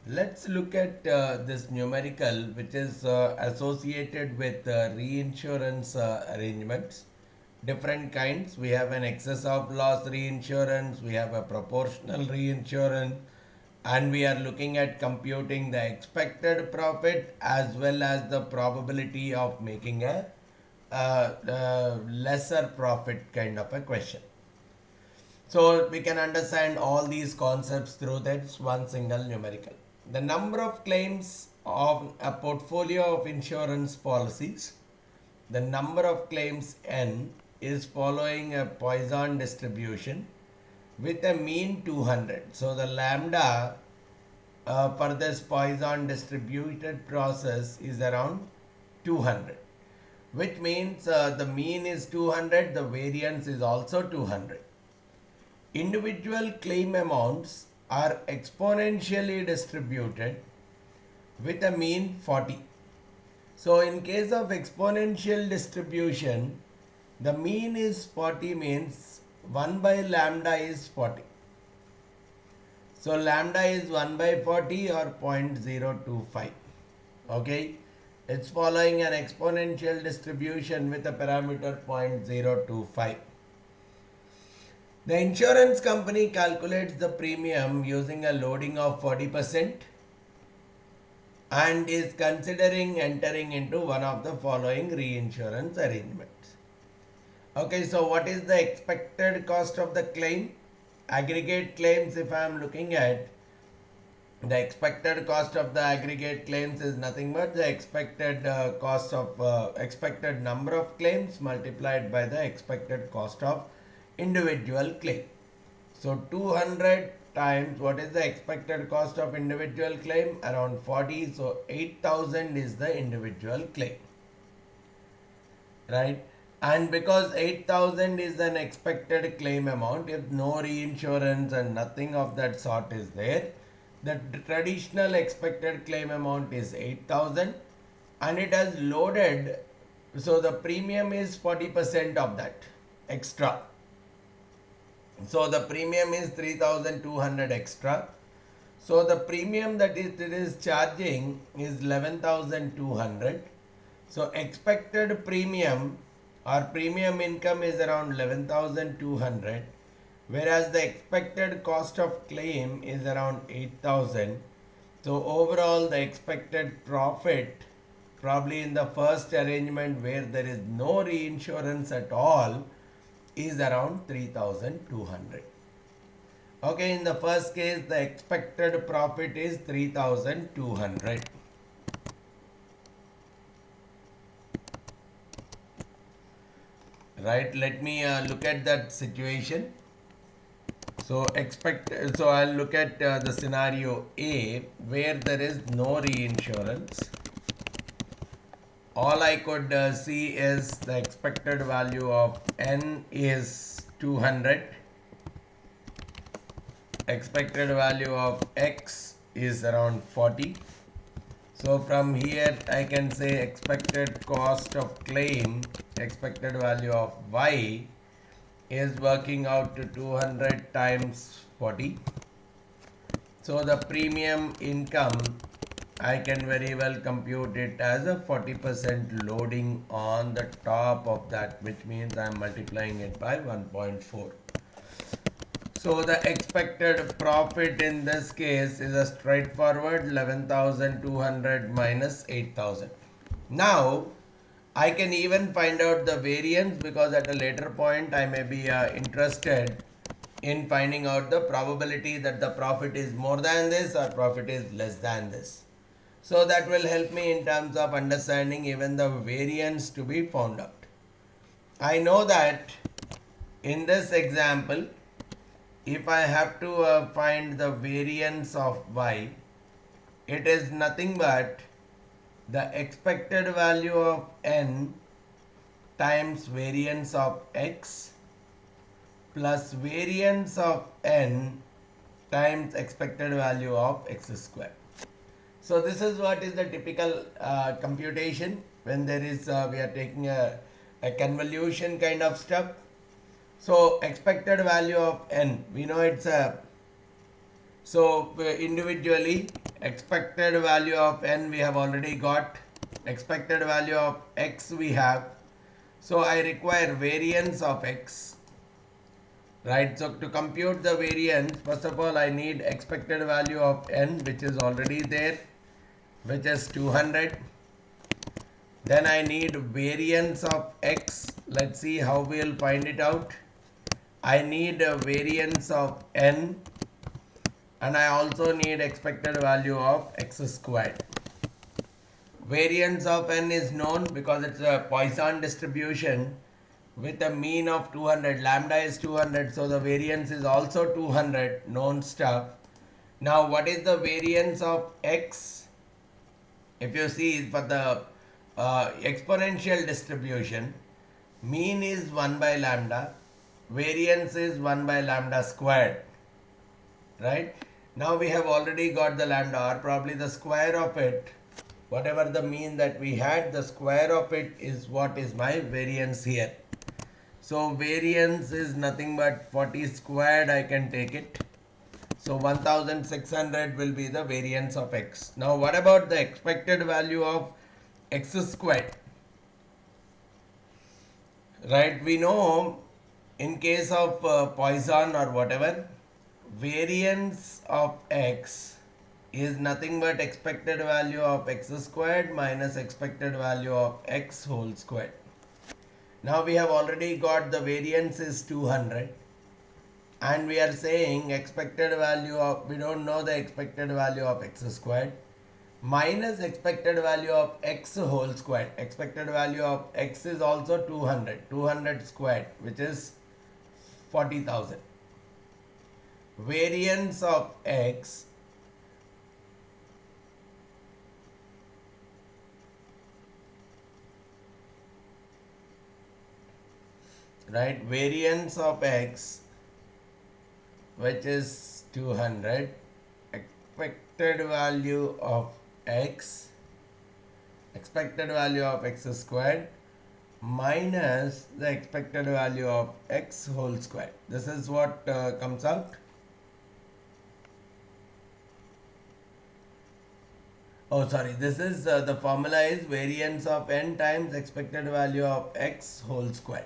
Let's look at this numerical which is associated with reinsurance arrangements. Different kinds. We have an excess of loss reinsurance, we have a proportional reinsurance, and we are looking at computing the expected profit as well as the probability of making a lesser profit kind of a question. So we can understand all these concepts through this one single numerical. The number of claims of a portfolio of insurance policies, the number of claims n is following a Poisson distribution with a mean 200. So the lambda for this Poisson distributed process is around 200, which means the mean is 200, the variance is also 200. Individual claim amounts are exponentially distributed with a mean 40. So in case of exponential distribution, the mean is 40 means 1 by lambda is 40. So lambda is 1 by 40 or 0.025. Okay. It's following an exponential distribution with a parameter 0.025. The insurance company calculates the premium using a loading of 40% and is considering entering into one of the following reinsurance arrangements. Okay, so what is the expected cost of the claim? Aggregate claims, if I am looking at, the expected cost of the aggregate claims is nothing but the expected cost of expected number of claims multiplied by the expected cost of individual claim. So 200 times what is the expected cost of individual claim? Around 40. So 8,000 is the individual claim, right? And because 8,000 is an expected claim amount, if no reinsurance and nothing of that sort is there, the traditional expected claim amount is 8,000 and it has loaded. So the premium is 40% of that extra. So the premium is 3,200 extra. So the premium that it is charging is 11,200. So expected premium or premium income is around 11,200, whereas the expected cost of claim is around 8,000. So overall the expected profit probably in the first arrangement where there is no reinsurance at all is around 3,200. Okay, in the first case the expected profit is 3,200. Right, let me look at that situation. So I'll look at the scenario A where there is no reinsurance. All I could see is the expected value of n is 200. Expected value of x is around 40. So from here I can say expected cost of claim, expected value of y is working out to 200 times 40. So the premium income I can very well compute it as a 40% loading on the top of that, which means I am multiplying it by 1.4. So the expected profit in this case is a straightforward 11,200 minus 8,000. Now I can even find out the variance because at a later point I may be interested in finding out the probability that the profit is more than this or profit is less than this. So that will help me in terms of understanding even the variance to be found out. I know that in this example, if I have to find the variance of y, it is nothing but the expected value of n times variance of x plus variance of n times expected value of x square. So this is what is the typical computation when there is we are taking a convolution kind of stuff. So expected value of n, we know it's a, so individually Expected value of n we have already got. Expected value of x we have. So I require variance of x. Right, so to compute the variance, first of all I need expected value of n, which is already there, which is 200. Then I need variance of x. Let's see how we'll find it out. I need a variance of n, and I also need expected value of x squared. Variance of n is known because it's a Poisson distribution with a mean of 200. Lambda is 200, so the variance is also 200, known stuff. Now what is the variance of x? If you see for the exponential distribution, mean is 1 by lambda, variance is 1 by lambda squared, right? Now we have already got the lambda, or probably the square of it. Whatever the mean that we had, the square of it is what is my variance here. So variance is nothing but 40 squared, I can take it. So 1600 will be the variance of x. Now what about the expected value of x squared? Right, we know in case of Poisson or whatever, variance of x is nothing but expected value of x squared minus expected value of x whole squared. Now we have already got the variance is 200, and we are saying expected value of, we don't know the expected value of x squared, minus expected value of x whole squared. Expected value of x is also 200 squared, which is 40,000. Variance of x right, variance of x, which is 200, expected value of x, expected value of x squared minus the expected value of x whole squared. This is what comes out. Oh, sorry, this is the formula is variance of n times expected value of x whole squared.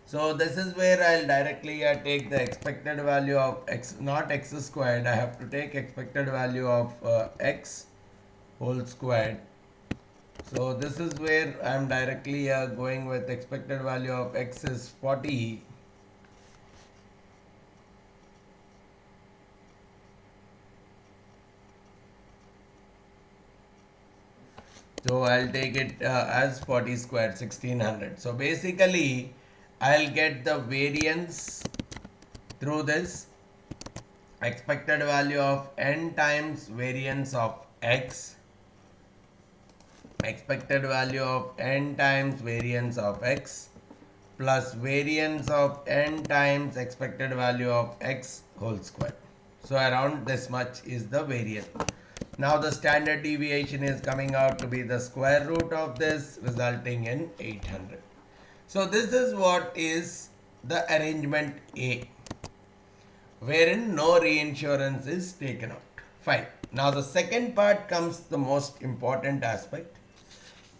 So this is where I'll directly take the expected value of x, not x squared. I have to take expected value of x whole squared. So this is where I'm directly going with expected value of x is 40. So I'll take it as 40 squared, 1600. So basically I'll get the variance through this expected value of n times variance of x, expected value of n times variance of x plus variance of n times expected value of x whole square. So around this much is the variance. Now the standard deviation is coming out to be the square root of this, resulting in 800. So this is what is the arrangement A, wherein no reinsurance is taken out. Fine. Now the second part comes the most important aspect.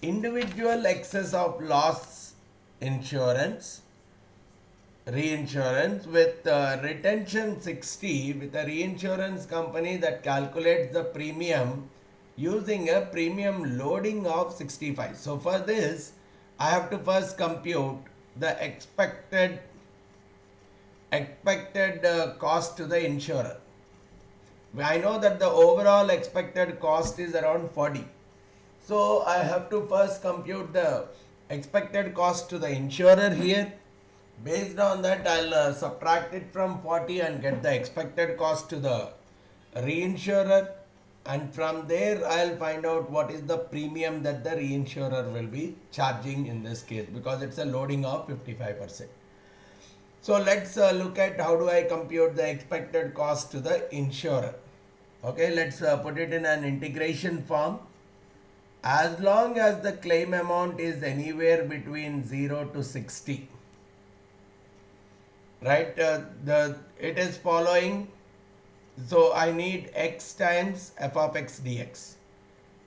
Individual excess of loss insurance, reinsurance with retention 60 with a reinsurance company that calculates the premium using a premium loading of 65. So for this, I have to first compute the expected cost to the insurer. I know that the overall expected cost is around 40. So I have to first compute the expected cost to the insurer here. Based on that, I'll subtract it from 40 and get the expected cost to the reinsurer. And from there, I'll find out what is the premium that the reinsurer will be charging in this case, because it's a loading of 55%. So let's look at how do I compute the expected cost to the insurer. Okay, let's put it in an integration form. As long as the claim amount is anywhere between 0 to 60, right, it is following So I need x times f of x dx.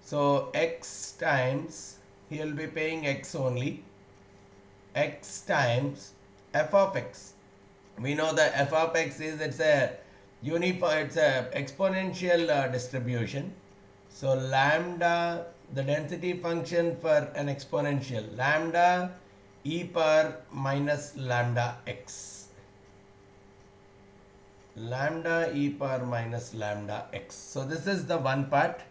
So x times, he will be paying x only, x times f of x. We know that f of x is, it's a it's a exponential distribution. So lambda, the density function for an exponential, lambda e power minus lambda x, lambda e power minus lambda x. So this is the one part.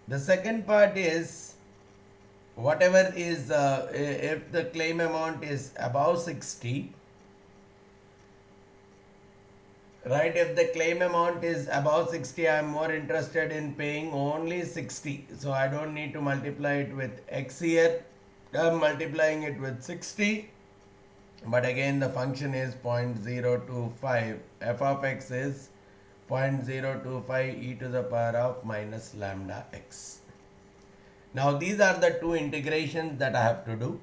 The second part is whatever is if the claim amount is above 60, right? If the claim amount is above 60, I am more interested in paying only 60. So I don't need to multiply it with x here. I am multiplying it with 60. But again, the function is 0.025. F of x is 0.025 e to the power of minus lambda x. Now these are the two integrations that I have to do.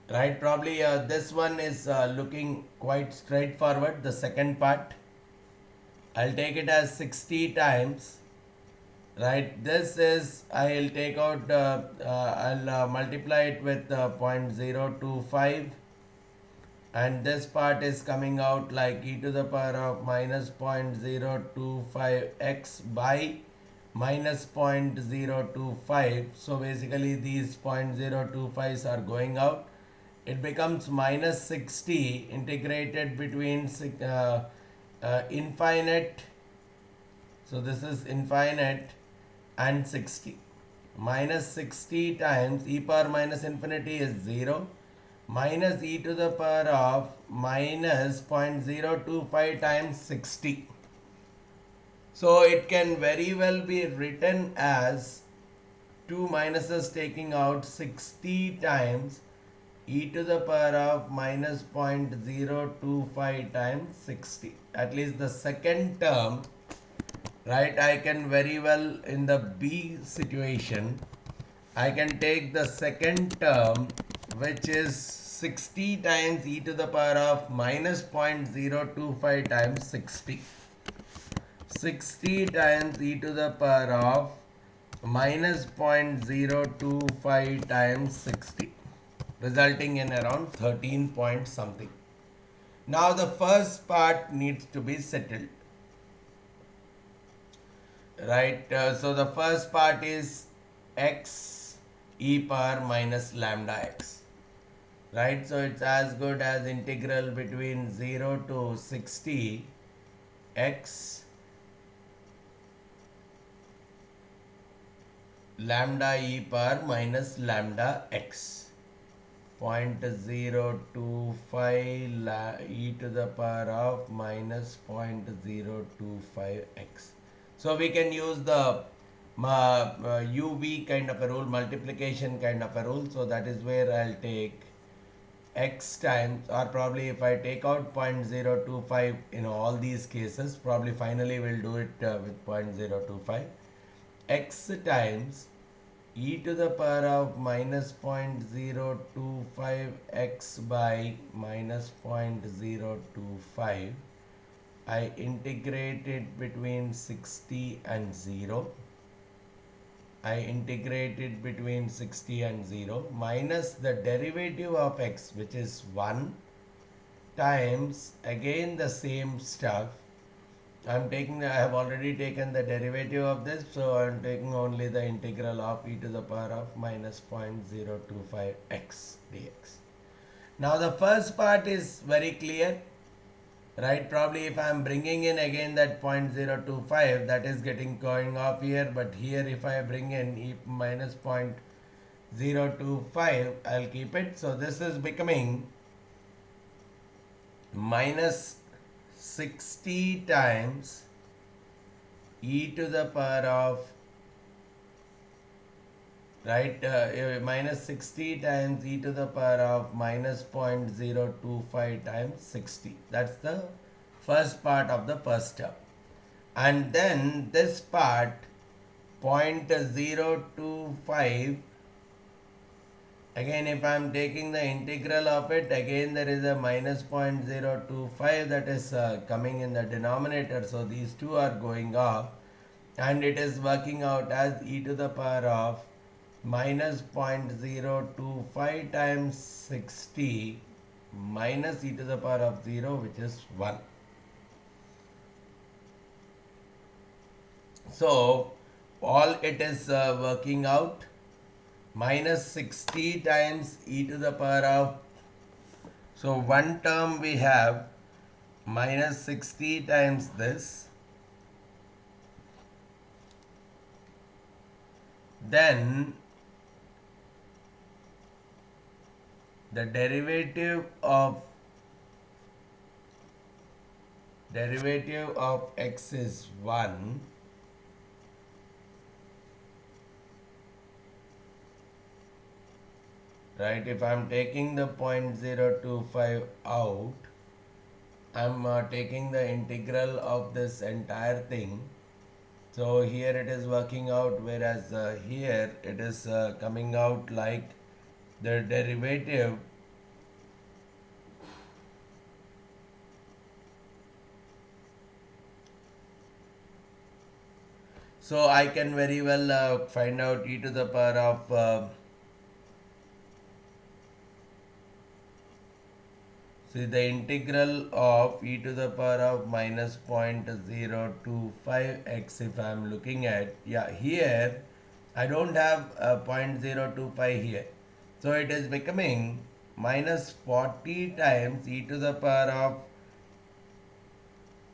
Right, probably this one is looking quite straightforward. The second part, I'll take it as 60 times. Right, this is, I'll take out, I'll multiply it with 0.025, and this part is coming out like e to the power of minus 0.025x by minus 0.025. So basically these 0.025s are going out. It becomes minus 60 integrated between infinite. So this is infinite and 60. Minus 60 times e power minus infinity is 0. Minus e to the power of minus 0.025 times 60. So it can very well be written as two minuses taking out 60 times e to the power of minus 0.025 times 60. At least the second term, right? I can very well, in the B situation, I can take the second term, which is 60 times e to the power of minus 0.025 times 60. 60 times e to the power of minus 0.025 times 60, resulting in around 13 point something. Now the first part needs to be settled. Right, so the first part is x e power minus lambda x. Right, so it's as good as integral between 0 to 60 x lambda e power minus lambda x. 0.025 e to the power of minus 0.025x. So we can use the UV kind of a rule, multiplication kind of a rule. So that is where I'll take x times, or probably if I take out 0.025 in all these cases, probably finally we'll do it with 0.025, x times e to the power of minus 0.025x by minus 0.025. I integrate it between 60 and 0. I integrate it between 60 and 0 minus the derivative of x, which is 1, times again the same stuff. I have already taken the derivative of this, so I'm taking only the integral of e to the power of minus 0.025x dx. Now the first part is very clear, right? Probably if I'm bringing in again that 0.025, that is going off here, but here if I bring in e minus 0.025, I'll keep it. So this is becoming minus 60 times e to the power of, right, minus 60 times e to the power of minus 0.025 times 60. That's the first part of the first term. And then this part 0.025 Again, if I am taking the integral of it, again there is a minus 0.025 that is coming in the denominator. So these two are going off, and it is working out as e to the power of minus 0.025 times 60 minus e to the power of 0, which is 1. So all it is working out minus 60 times e to the power of, so one term we have minus 60 times this, then the derivative of x is 1, right? If I'm taking the 0.025 out, I'm taking the integral of this entire thing. So here it is working out, whereas here it is coming out like the derivative so I can very well find out e to the power of see the integral of e to the power of minus 0.025 x. If I am looking at, yeah, here I don't have 0.025 here, so it is becoming minus 40 times e to the power of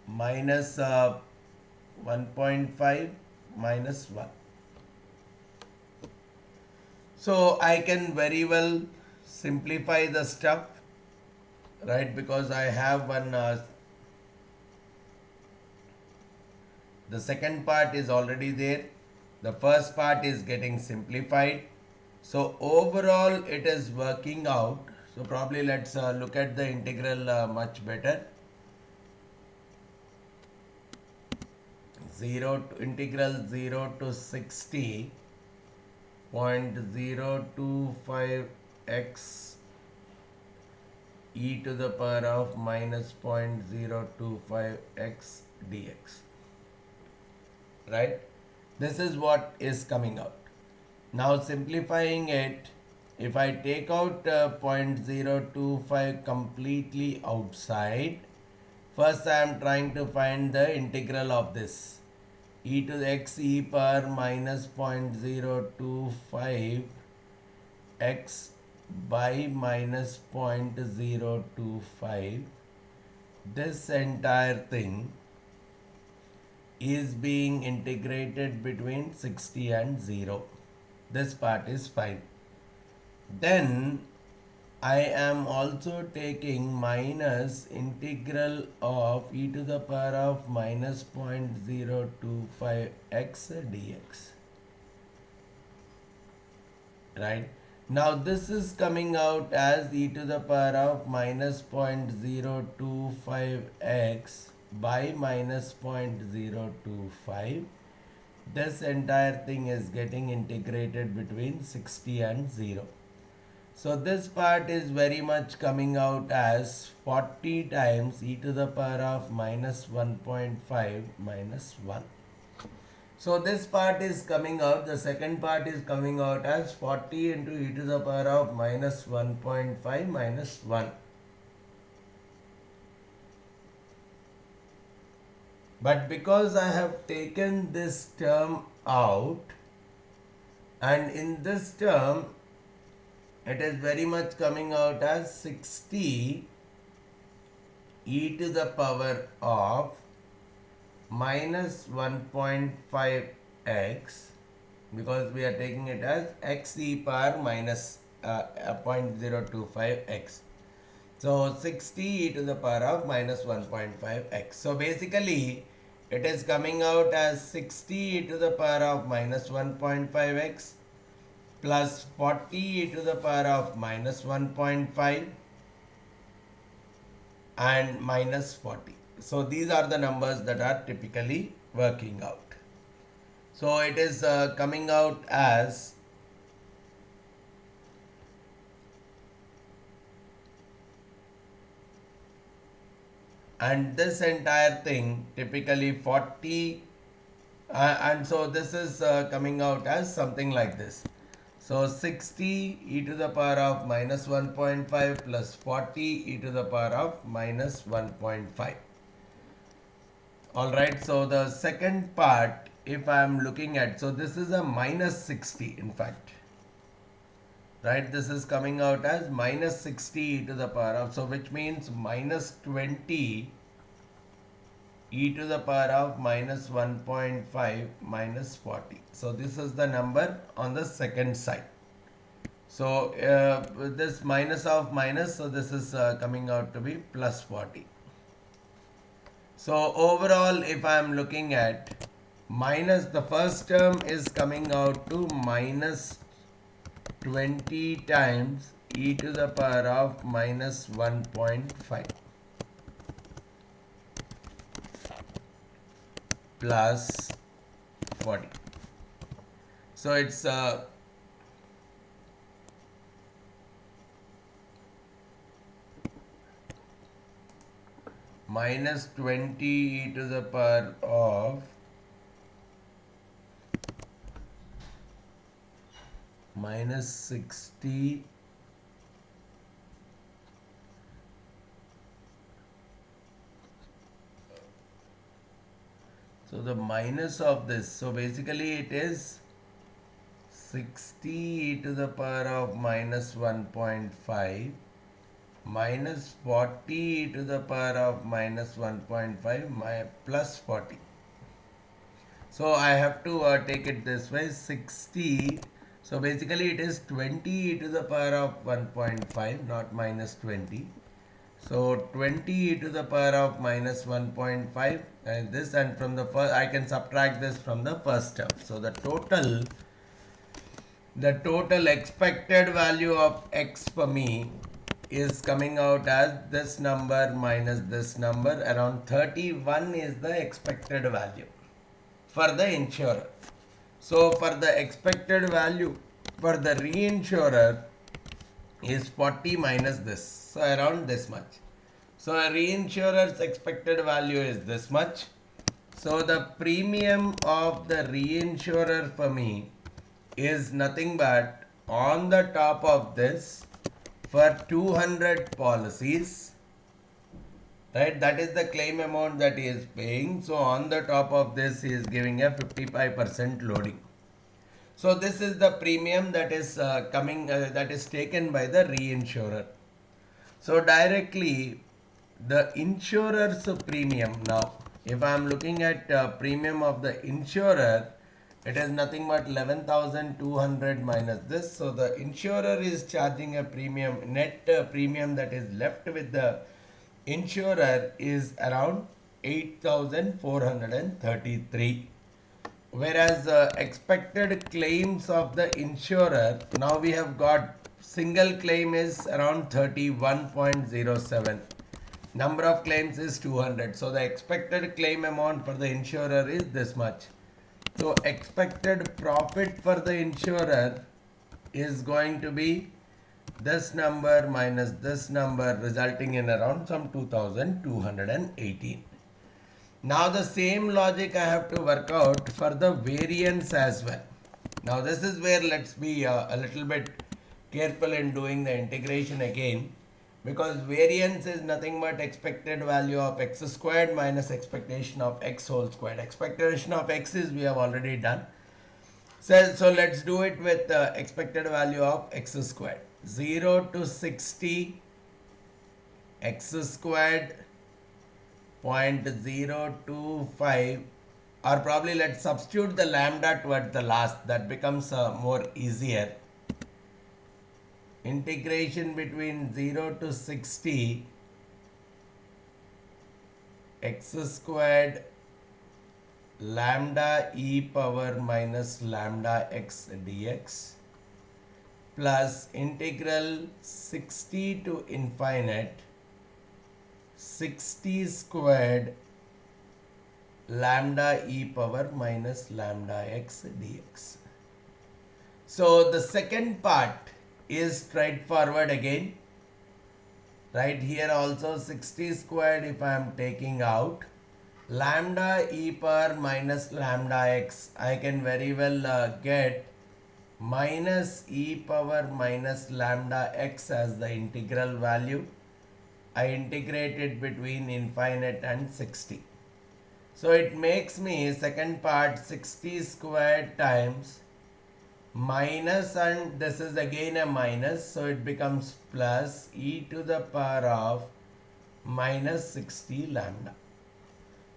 minus 1.5 minus 1. So I can very well simplify the stuff, right? Because I have one, the second part is already there. The first part is getting simplified. So overall it is working out. So probably let's look at the integral much better. 0 to 60.025 x e to the power of minus 0.025 x dx, right? This is what is coming out. Now simplifying it, if I take out 0.025 completely outside, first I am trying to find the integral of this e to the x e power minus 0.025 x by minus 0.025. This entire thing is being integrated between 60 and 0. This part is fine. Then I am also taking minus integral of e to the power of minus 0.025 x dx, right? Now this is coming out as e to the power of minus 0.025 x by minus 0.025. This entire thing is getting integrated between 60 and 0. So this part is very much coming out as 40 times e to the power of minus 1.5 minus 1. So this part is coming out, the second part is coming out as 40 into e to the power of minus 1.5 minus 1. But because I have taken this term out, and in this term it is very much coming out as 60 e to the power of minus 1.5 x, because we are taking it as x e power minus 0.025 x. So 60 e to the power of minus 1.5 x. So basically it is coming out as 60 e to the power of minus 1.5 x plus 40 e to the power of minus 1.5 and minus 40. So these are the numbers that are typically working out. So it is coming out as and this entire thing typically 40, and so this is coming out as something like this. So 60 e to the power of minus 1.5 plus 40 e to the power of minus 1.5. Alright, so the second part, if I am looking at, so this is a minus 60 in fact. Right, this is coming out as minus 60 e to the power of, so which means minus 20 e to the power of minus 1.5 minus 40. So this is the number on the second side. So this minus of minus, so this is coming out to be plus 40. So overall, if I am looking at minus, the first term is coming out to minus 20 times e to the power of minus 1.5 plus 40. So it's minus 20 e to the power of minus 60 so the minus of this, so basically it is 60 e to the power of minus 1.5 minus 40 e to the power of minus 1.5 plus 40. So I have to take it this way, 60. So basically it is 20 e to the power of 1.5, not minus 20. So 20 e to the power of minus 1.5 and this, and from the first I can subtract this from the first term. So the total expected value of x for me is coming out as this number minus this number. Around 31 is the expected value for the insurer. So for the expected value for the reinsurer is 40 minus this, so around this much. So a reinsurer's expected value is this much. So the premium of the reinsurer for me is nothing but on the top of this for 200 policies, right? That is the claim amount that he is paying. So on the top of this, he is giving a 55% loading. So this is the premium that is that is taken by the reinsurer. So directly the insurer's premium, now if I am looking at premium of the insurer, it is nothing but 11,200 minus this. So the insurer is charging a premium, net premium that is left with the insurer is around 8,433. Whereas the expected claims of the insurer, now we have got single claim is around 31.07. Number of claims is 200. So the expected claim amount for the insurer is this much. So expected profit for the insurer is going to be this number minus this number, resulting in around some 2,218. Now the same logic I have to work out for the variance as well. Now this is where let's be a little bit careful in doing the integration again, because variance is nothing but expected value of x squared minus expectation of x whole squared. Expectation of x is we have already done. So let's do it with expected value of x squared. 0 to 60 x squared 0.025, or probably let's substitute the lambda towards the last, that becomes more easier. Integration between 0 to 60 x squared lambda e power minus lambda x dx plus integral 60 to infinite 60 squared lambda e power minus lambda x dx. So the second part is straightforward again. Right here also 60 squared if I am taking out. Lambda e power minus lambda x, I can very well get minus e power minus lambda x as the integral value. I integrate it between infinite and 60. So it makes me second part 60 squared times minus, and this is again a minus, so it becomes plus e to the power of minus 60 lambda.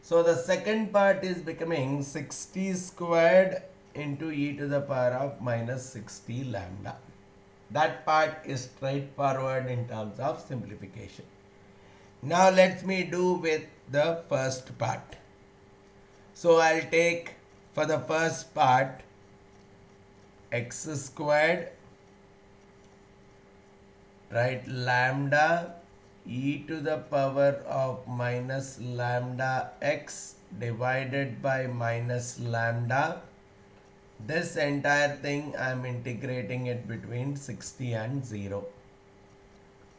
So the second part is becoming 60 squared into e to the power of minus 60 lambda. That part is straightforward in terms of simplification. Now let me do with the first part. So I'll take for the first part x squared, right, lambda e to the power of minus lambda x divided by minus lambda. This entire thing I am integrating it between 60 and 0.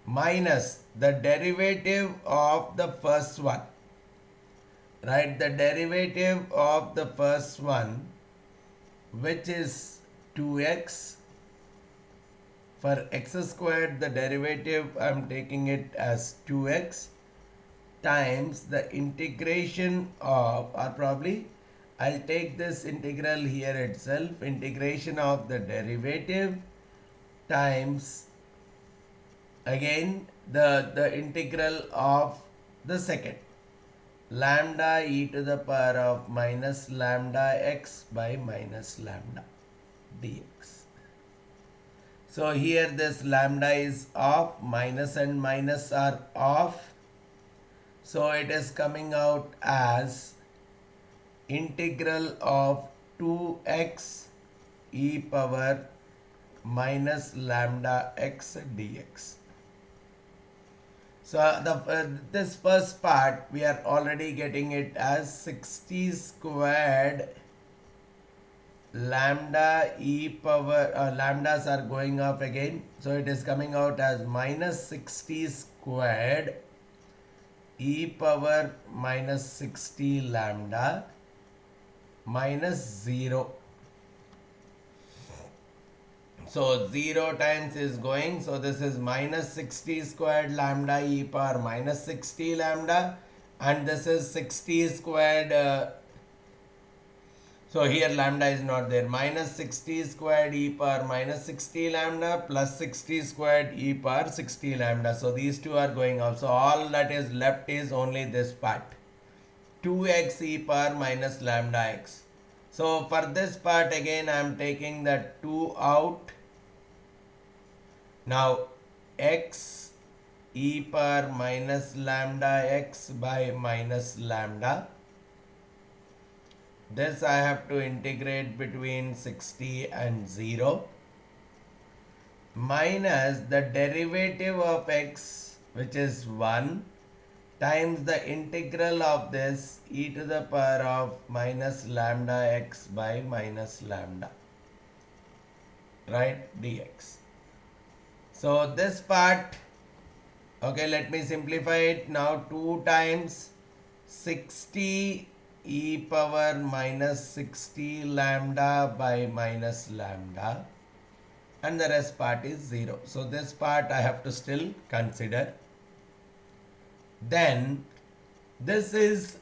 Minus the derivative of the first one. Right, the derivative of the first one, which is 2x. For x squared, the derivative I am taking it as 2x times the integration of, or probably I'll take this integral here itself, integration of the derivative times again the integral of the second, lambda e to the power of minus lambda x by minus lambda dx. So here this lambda is off, minus and minus are off. So it is coming out as integral of 2x e power minus lambda x dx. So this first part we are already getting it as 60 squared lambda e power, lambdas are going up again, so it is coming out as minus 60 squared e power minus 60 lambda minus 0. So 0 times is going, so this is minus 60 squared lambda e power minus 60 lambda, and this is 60 squared so here lambda is not there. Minus 60 squared e power minus 60 lambda plus 60 squared e power 60 lambda. So these two are going out. So all that is left is only this part. 2x e power minus lambda x. So for this part again I am taking the 2 out. Now x e power minus lambda x by minus lambda. This I have to integrate between 60 and 0 minus the derivative of x, which is 1, times the integral of this e to the power of minus lambda x by minus lambda, right, dx. So this part, okay, let me simplify it now. 2 times 60 e power minus 60 lambda by minus lambda, and the rest part is 0. So this part I have to still consider. Then this is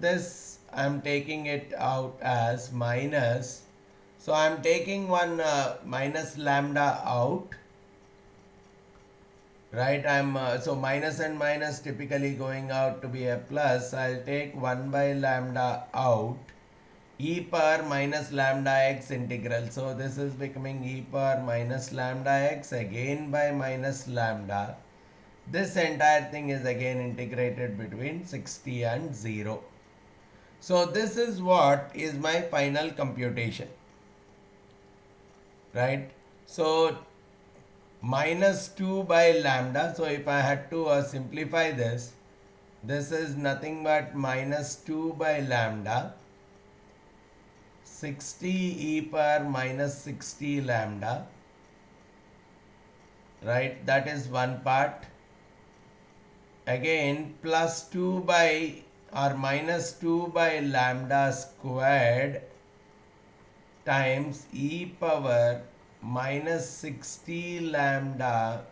this I am taking it out as minus. So I am taking one minus lambda out. Right, so minus and minus typically going out to be a plus. I'll take 1 by lambda out, e power minus lambda x integral. So this is becoming e power minus lambda x again by minus lambda. This entire thing is again integrated between 60 and 0. So this is what is my final computation. Right, so minus 2 by lambda. So if I had to simplify this, this is nothing but minus 2 by lambda, 60 e power minus 60 lambda, right? That is one part. Again, plus 2 by or minus 2 by lambda squared times e power minus 60 lambda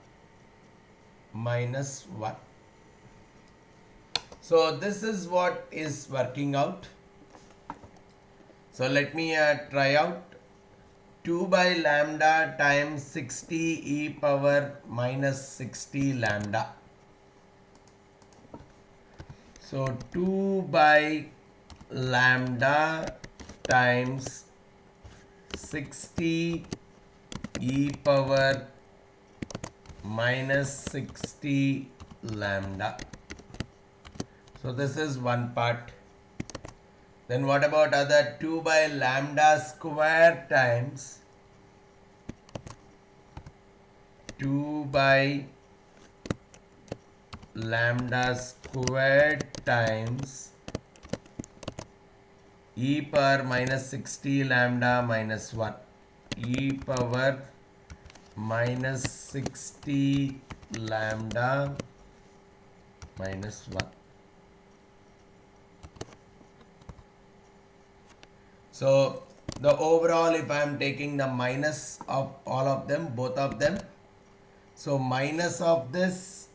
minus 1. So this is what is working out. So let me try out 2 by lambda times 60 e power minus 60 lambda. So 2 by lambda times 60 e power minus 60 lambda. So this is one part. Then what about other 2 by lambda square times 2 by lambda squared times e power minus 60 lambda minus 1. E power minus 60 lambda minus 1. So the overall, if I am taking the minus of all of them, both of them, so minus of this,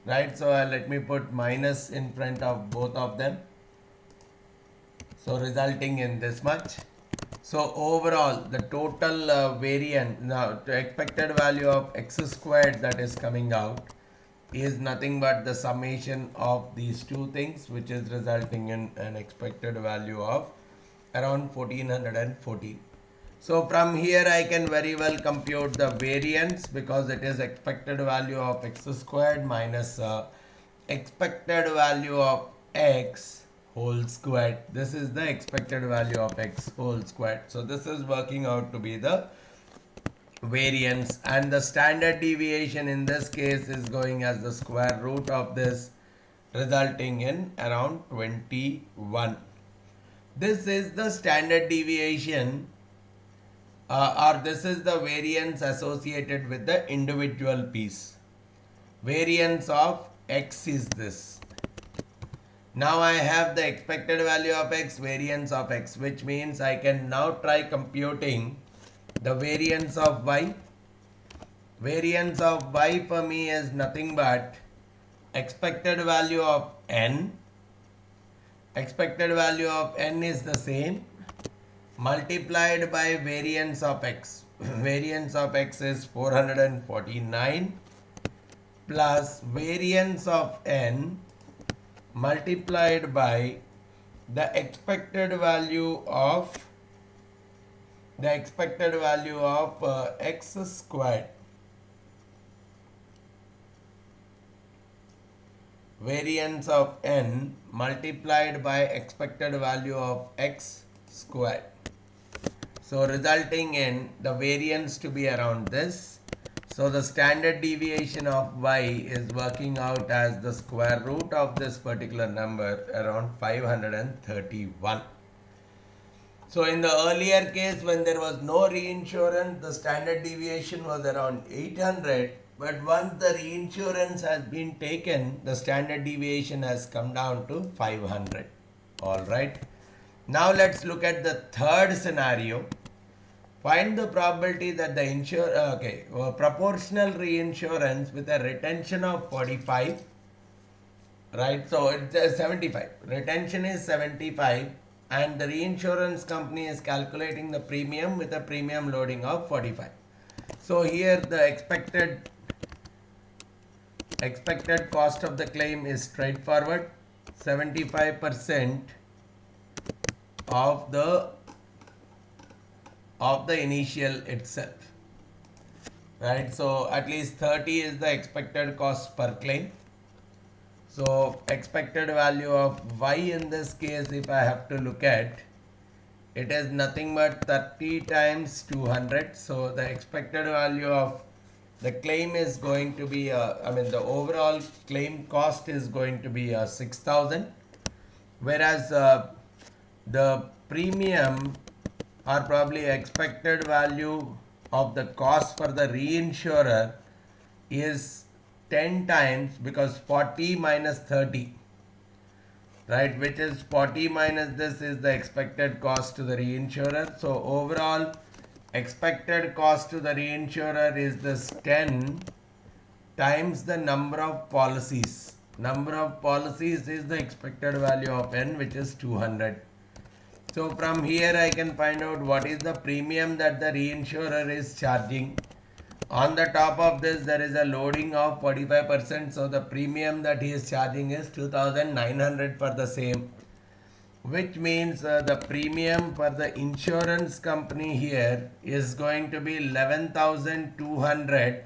right? So let me put minus in front of both of them. So resulting in this much. So overall, the total variance, now the expected value of x squared that is coming out is nothing but the summation of these two things, which is resulting in an expected value of around 1414. So from here I can very well compute the variance, because it is expected value of x squared minus expected value of x whole squared. This is the expected value of x whole squared. So this is working out to be the variance, and the standard deviation in this case is going as the square root of this, resulting in around 21. This is the standard deviation or this is the variance associated with the individual piece. Variance of x is this. Now I have the expected value of x, variance of x, which means I can now try computing the variance of y. Variance of y for me is nothing but expected value of n. Expected value of n is the same, multiplied by variance of x. Variance of x is 449 plus variance of n multiplied by the expected value of x squared. Variance of n multiplied by expected value of x squared. So resulting in the variance to be around this. So the standard deviation of y is working out as the square root of this particular number, around 531. So in the earlier case, when there was no reinsurance, the standard deviation was around 800. But once the reinsurance has been taken, the standard deviation has come down to 500. All right. Now let's look at the third scenario. Find the probability that the proportional reinsurance with a retention of 45, right? So it's 75. Retention is 75, and the reinsurance company is calculating the premium with a premium loading of 45. So here the expected cost of the claim is straightforward, 75% of the initial itself, right? So at least 30 is the expected cost per claim. So expected value of y in this case, if I have to look at, it is nothing but 30 times 200. So the expected value of the claim is going to be, the overall claim cost is going to be 6,000, whereas the premium or probably expected value of the cost for the reinsurer is 10 times, because 40 minus 30, right, which is 40 minus this is the expected cost to the reinsurer. So overall expected cost to the reinsurer is this 10 times the number of policies. Number of policies is the expected value of n, which is 200. So from here I can find out what is the premium that the reinsurer is charging. On the top of this there is a loading of 45%, so the premium that he is charging is 2900 for the same, which means the premium for the insurance company here is going to be 11,200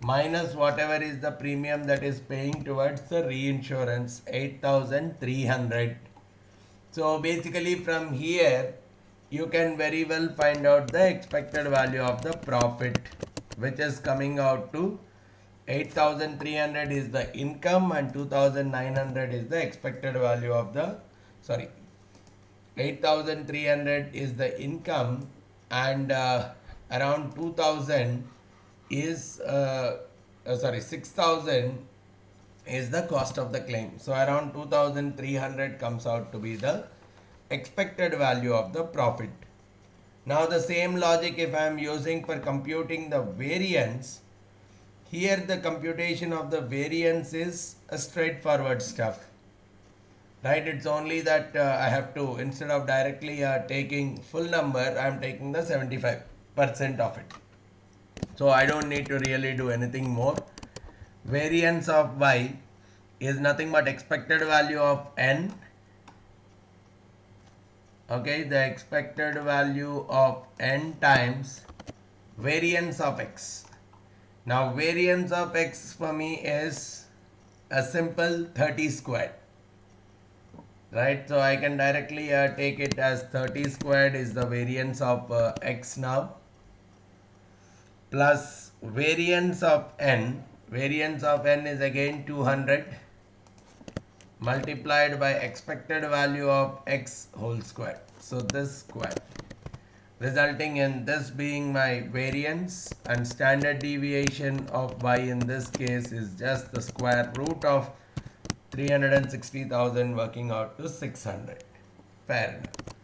minus whatever is the premium that is paying towards the reinsurance, 8,300. So basically from here you can very well find out the expected value of the profit, which is coming out to 8,300 is the income and 2,900 is the expected value of the, sorry, 8,300 is the income, and around 2,000 is sorry, 6,000 is the cost of the claim. So around 2,300 comes out to be the expected value of the profit. Now the same logic if I am using for computing the variance, here the computation of the variance is a straightforward stuff, right? It's only that I have to, instead of directly taking full number, I am taking the 75% of it. So I don't need to really do anything more. Variance of y is nothing but expected value of n. Okay, the expected value of n times variance of x. Now variance of x for me is a simple 30 squared. Right, so I can directly take it as 30 squared is the variance of x now, plus variance of n. Variance of n is again 200 multiplied by expected value of x whole square. So this square, resulting in this being my variance, and standard deviation of y in this case is just the square root of 360,000, working out to 600. Fair enough.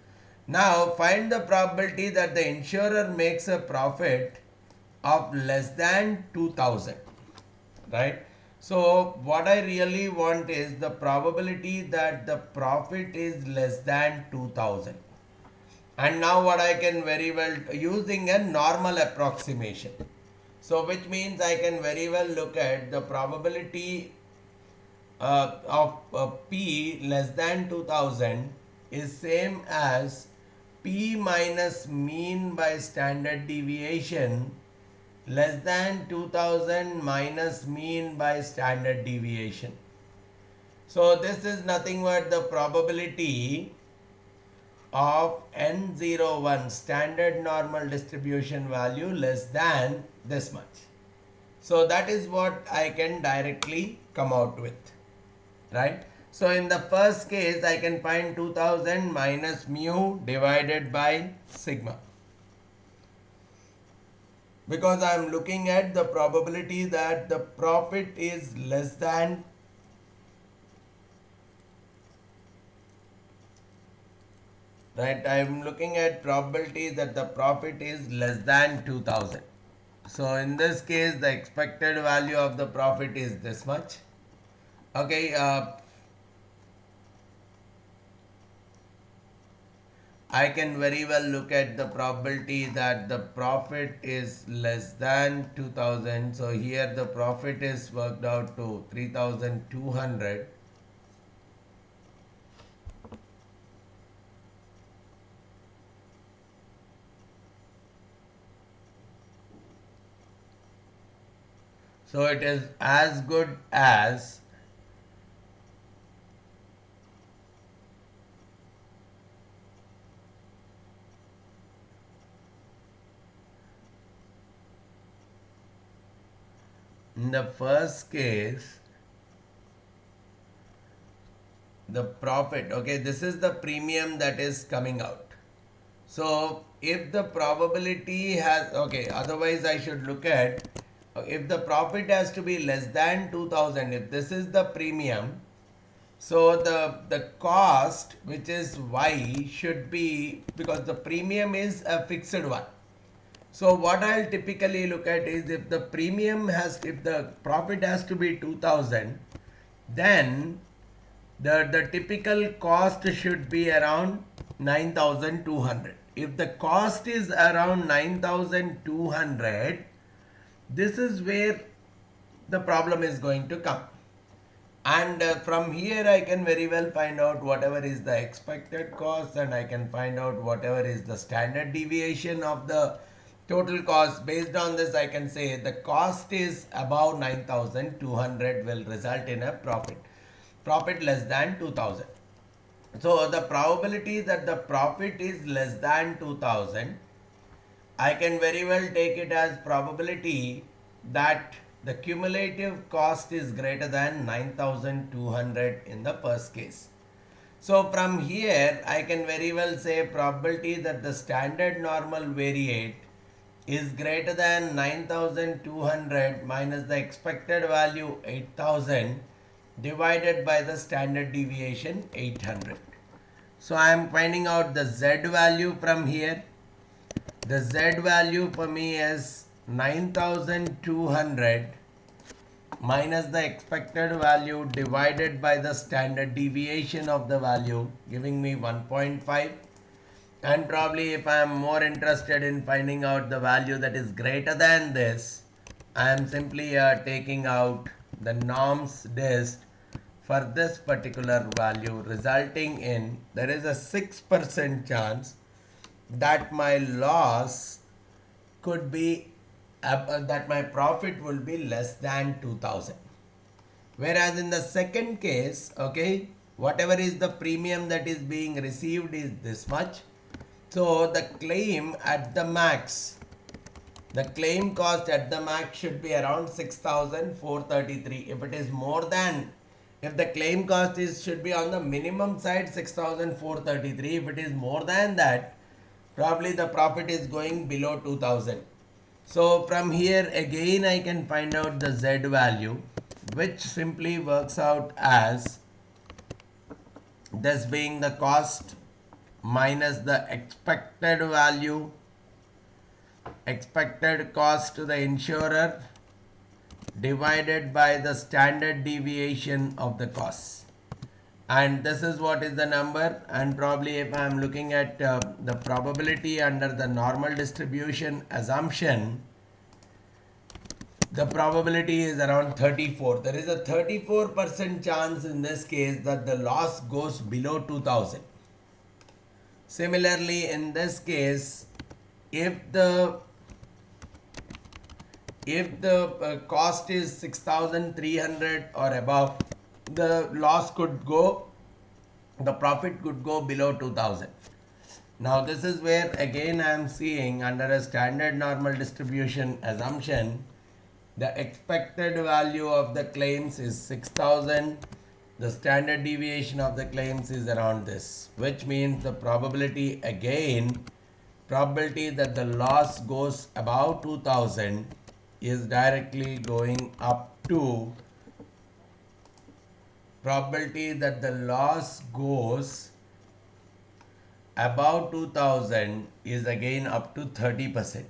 Now find the probability that the insurer makes a profit of less than 2,000, right? So what I really want is the probability that the profit is less than 2,000. And now what I can very well, using a normal approximation, so which means I can very well look at the probability of P less than 2000 is same as P minus mean by standard deviation less than 2000 minus mean by standard deviation. So this is nothing but the probability of N01 standard normal distribution value less than this much. So that is what I can directly come out with, right? So in the first case I can find 2000 minus mu divided by sigma, because I am looking at the probability that the profit is less than right, I am looking at probability that the profit is less than 2000. So in this case the expected value of the profit is this much. Okay, I can very well look at the probability that the profit is less than 2000. So here the profit is worked out to 3200. So it is as good as in the first case the profit, okay, this is the premium that is coming out. So if the probability has, okay, otherwise I should look at if the profit has to be less than 2000, if this is the premium, so the cost, which is y, should be, because the premium is a fixed one. So what I'll typically look at is if the premium has, if the profit has to be 2000, then the typical cost should be around 9200. If the cost is around 9200, this is where the problem is going to come. And from here I can very well find out whatever is the expected cost, and I can find out whatever is the standard deviation of the total cost. Based on this I can say the cost is above 9200 will result in a profit less than 2000. So the probability that the profit is less than 2000, I can very well take it as probability that the cumulative cost is greater than 9200 in the first case. So from here I can very well say probability that the standard normal variate is greater than 9200 minus the expected value 8000 divided by the standard deviation 800. So I am finding out the z value from here. The z value for me is 9200 minus the expected value divided by the standard deviation of the value, giving me 1.5. And probably if I am more interested in finding out the value that is greater than this, I am simply taking out the norms dist for this particular value, resulting in there is a 6% chance that my loss could be that my profit will be less than 2000. Whereas in the second case, okay, whatever is the premium that is being received is this much. So the claim at the max, the claim cost at the max should be around 6433. If it is more than, if the claim cost is should be on the minimum side 6433, if it is more than that, probably the profit is going below 2000. So from here again I can find out the z value, which simply works out as this being the cost minus the expected value, expected cost to the insurer divided by the standard deviation of the cost. And this is what is the number. And probably if I am looking at the probability under the normal distribution assumption, the probability is around 34. There is a 34% chance in this case that the loss goes below 2000. Similarly, in this case, if the cost is 6300 or above, the loss could go, the profit could go below 2000. Now this is where again I am seeing under a standard normal distribution assumption, the expected value of the claims is 6000. The standard deviation of the claims is around this, which means the probability again, probability that the loss goes above 2000 is directly going up to, probability that the loss goes above 2000 is again up to 30%.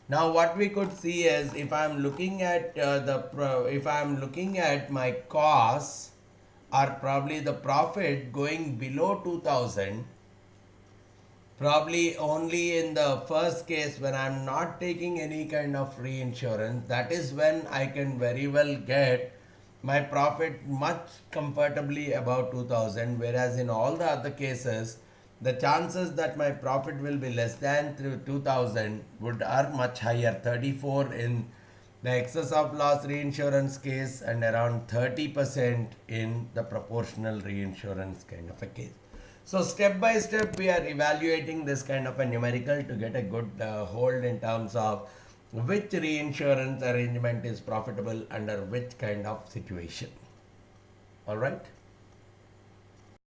Now what we could see is if I am looking at if I am looking at my costs or probably the profit going below 2000, probably only in the first case when I am not taking any kind of reinsurance, that is when I can very well get my profit much comfortably above 2000, whereas in all the other cases the chances that my profit will be less than 2000 are much higher, 34 in the excess of loss reinsurance case and around 30% in the proportional reinsurance kind of a case. So step by step we are evaluating this kind of a numerical to get a good hold in terms of which reinsurance arrangement is profitable under which kind of situation. All right.